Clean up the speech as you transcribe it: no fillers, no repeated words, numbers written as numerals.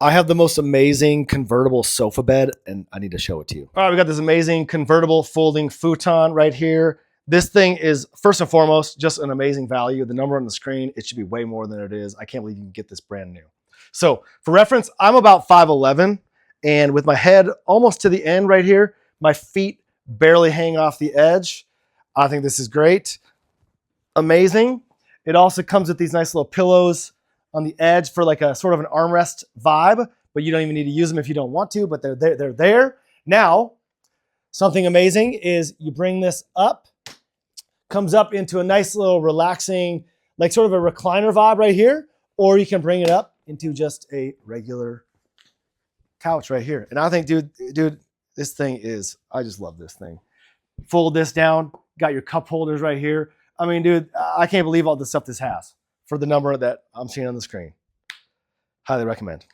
I have the most amazing convertible sofa bed, and I need to show it to you. All right, we got this amazing convertible folding futon right here. This thing is, first and foremost, just an amazing value. The number on the screen, it should be way more than it is. I can't believe you can get this brand new. So for reference, I'm about 5'11", and with my head almost to the end right here, my feet barely hang off the edge. I think this is great. Amazing. It also comes with these nice little pillows on the edge for like a sort of an armrest vibe, but you don't even need to use them if you don't want to, but they're there. They're there. Now, something amazing is you bring this up, comes up into a nice little relaxing, like sort of a recliner vibe right here, or you can bring it up into just a regular couch right here. And I think, dude, this thing is, I just love this thing. Fold this down, got your cup holders right here. I mean, dude, I can't believe all the stuff this has for the number that I'm seeing on the screen. Highly recommend.